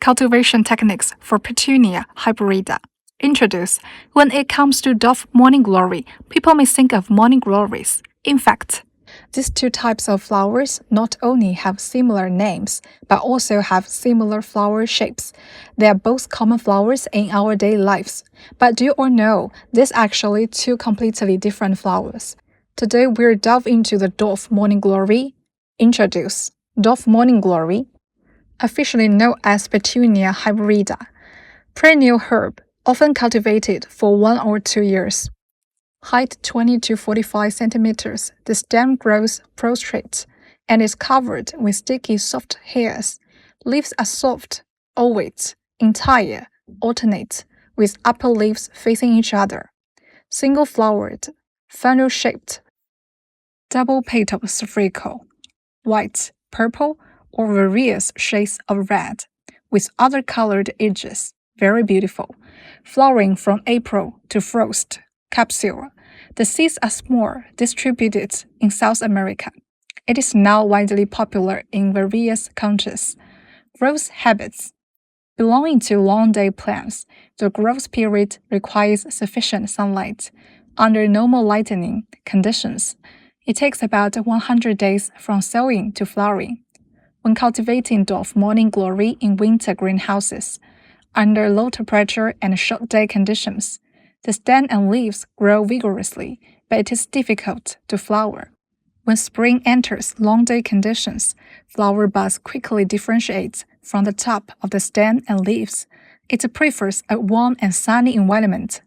cultivation techniques for Petunia hybrida. Introduce. When it comes to Dwarf morning glory, people may think of morning glories. In fact, these two types of flowers not only have similar names, but also have similar flower shapes. They are both common flowers in our daily lives. But do you all know, these are actually two completely different flowers? Today we'll delve into the Dwarf morning glory. Introduce. Dwarf morning glory, officially known as Petunia hybrida, perennial herb, often cultivated for 1 or 2 years. Height 20 to 45 centimeters, the stem grows prostrate and is covered with sticky soft hairs. Leaves are soft, ovate, entire, alternate, with upper leaves facing each other. Single-flowered, funnel-shaped, double-petaled spherical, white, purple, or various shades of red, with other colored edges. Very beautiful. Flowering from April to frost. Capsule. The seeds are small, distributed in South America. It is now widely popular in various countries. Growth habits. Belonging to long-day plants, the growth period requires sufficient sunlight. Under normal lighting conditions, it takes about 100 days from sowing to flowering. When cultivating Dwarf morning glory in winter greenhouses, under low temperature and short day conditions, the stem and leaves grow vigorously, but it is difficult to flower. When spring enters long day conditions, flower buds quickly differentiate from the top of the stem and leaves. It prefers a warm and sunny environment.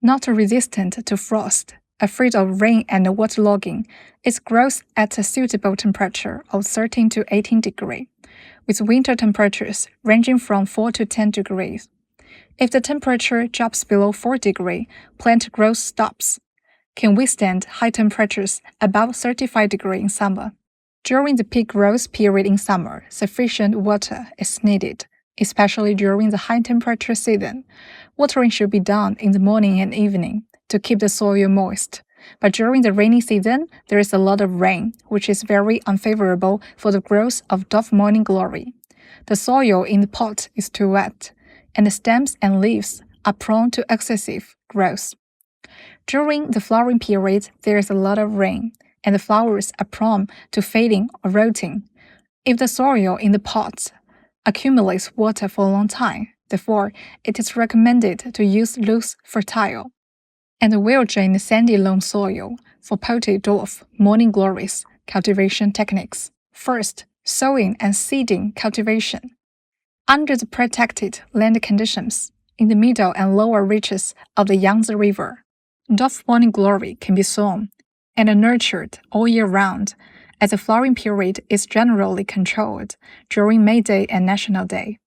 Not resistant to frost, afraid of rain and waterlogging, it grows at a suitable temperature of 13 to 18 degrees, with winter temperatures ranging from 4 to 10 degrees. If the temperature drops below 4 degrees, plant growth stops. Can withstand high temperatures above 35 degrees in summer. During the peak growth period in summer, sufficient water is needed, especially during the high temperature season. Watering should be done in the morning and evening to keep the soil moist. But during the rainy season, there is a lot of rain, which is very unfavorable for the growth of Dwarf morning glory. The soil in the pot is too wet, and the stems and leaves are prone to excessive growth. During the flowering period, there is a lot of rain, and the flowers are prone to fading or rotting. If the soil in the pot accumulates water for a long time, therefore, it is recommended to use loose fertile and well-drained sandy loam soil for potted dwarf morning glories cultivation techniques. First, sowing and seeding cultivation. Under the protected land conditions, in the middle and lower reaches of the Yangtze River, Dwarf morning glory can be sown and nurtured all year round, as the flowering period is generally controlled during May Day and National Day.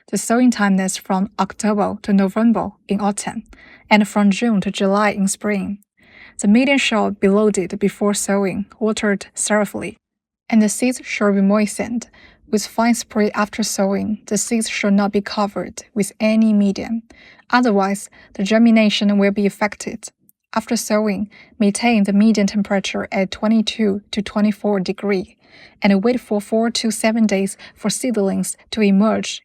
The sowing time is from October to November in autumn, and from June to July in spring. The medium should be loaded before sowing, watered thoroughly, and the seeds should be moistened with fine spray after sowing. The seeds should not be covered with any medium, otherwise the germination will be affected. After sowing, maintain the medium temperature at 22 to 24 degrees, and wait for 4 to 7 days for seedlings to emerge.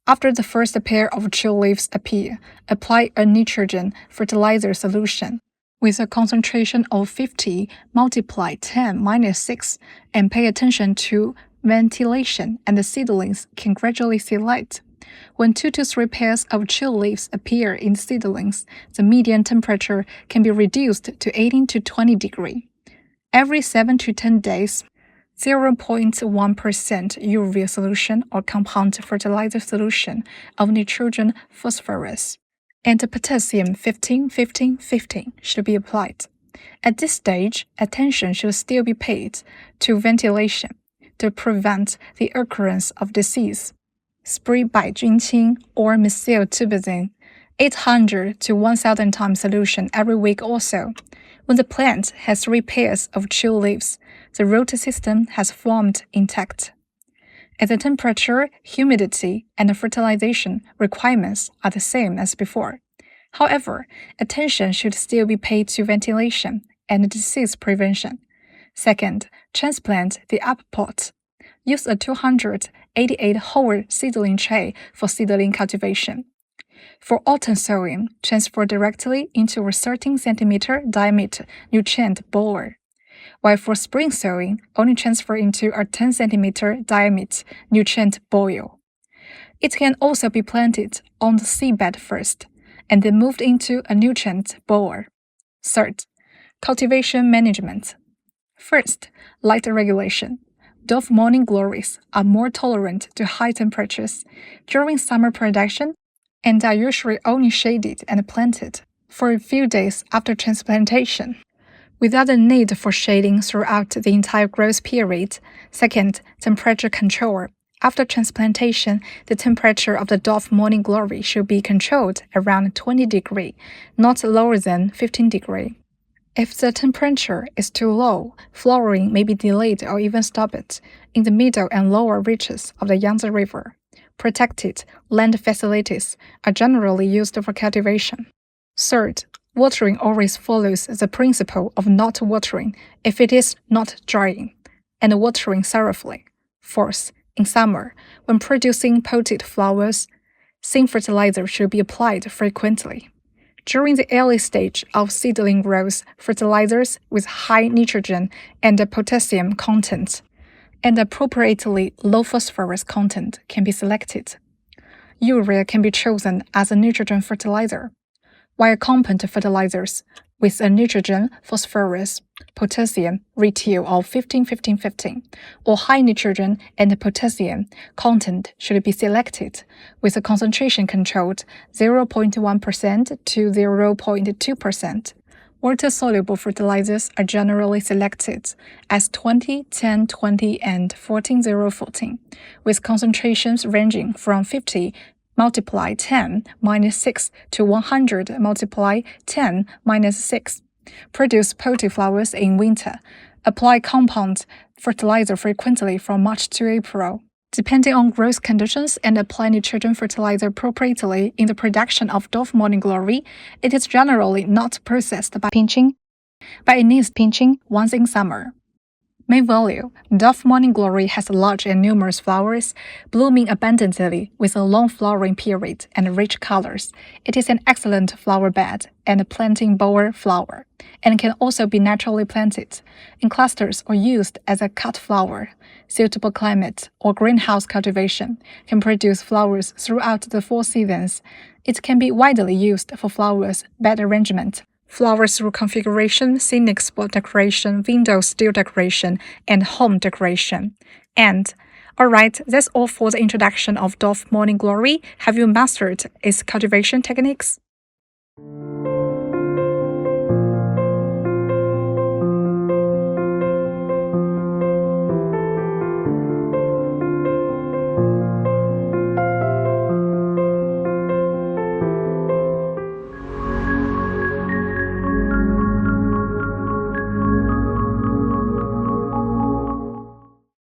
After the first pair of chill leaves appear, apply a nitrogen fertilizer solution with a concentration of 50 multiply 10⁻⁶, and pay attention to ventilation, and the seedlings can gradually see light. When 2 to 3 pairs of chill leaves appear in the seedlings, the median temperature can be reduced to 18 to 20 degrees. Every 7 to 10 days, 0.1% urea solution or compound fertilizer solution of nitrogen phosphorus and potassium 15-15-15 should be applied. At this stage, attention should still be paid to ventilation to prevent the occurrence of disease. Spray Baijunqing or methyltubazine 800 to 1000 times solution every week also. When the plant has 3 pairs of chill leaves, the root system has formed intact. As the temperature, humidity, and fertilization requirements are the same as before. However, attention should still be paid to ventilation and disease prevention. Second, transplant the up pot. Use a 288 whole seedling tray for seedling cultivation. For autumn sowing, transfer directly into a 13 cm diameter nutrient bowl, while for spring sowing, only transfer into a 10 cm diameter nutrient bowl. It can also be planted on the seedbed first, and then moved into a nutrient bowl. Third, cultivation management. First, light regulation. Dwarf morning glories are more tolerant to high temperatures during summer production and are usually only shaded and planted for a few days after transplantation, without the need for shading throughout the entire growth period. Second, temperature control. After transplantation, the temperature of the dwarf morning glory should be controlled around 20 degrees, not lower than 15 degrees. If the temperature is too low, flowering may be delayed or even stopped in the middle and lower reaches of the Yangtze River. Protected land facilities are generally used for cultivation. Third, watering always follows the principle of not watering if it is not drying, and watering thoroughly. Fourth, in summer, when producing potted flowers, thin fertilizer should be applied frequently. During the early stage of seedling growth, fertilizers with high nitrogen and potassium content and appropriately low phosphorus content can be selected. Urea can be chosen as a nitrogen fertilizer, while compound fertilizers with a nitrogen, phosphorus, potassium ratio of 15-15-15 or high nitrogen and potassium content should be selected, with a concentration controlled 0.1% to 0.2%. Water-soluble fertilizers are generally selected as 20, 10, 20, and 14-0-14, with concentrations ranging from 50 multiply 10 minus 6 to 100 multiply 10 minus 6. Produce potted flowers in winter. Apply compound fertilizer frequently from March to April. Depending on growth conditions, and apply nitrogen fertilizer appropriately in the production of dwarf morning glory, it is generally not processed by pinching, but it needs pinching once in summer. Main value: dwarf morning glory has large and numerous flowers, blooming abundantly with a long flowering period and rich colors. It is an excellent flower bed and planting bower flower, and can also be naturally planted in clusters or used as a cut flower. Suitable climate or greenhouse cultivation can produce flowers throughout the 4 seasons. It can be widely used for flowers bed arrangement, flowers through configuration, scenic spot decoration, window sill decoration, and home decoration. And, alright, that's all for the introduction of dwarf morning glory. Have you mastered its cultivation techniques?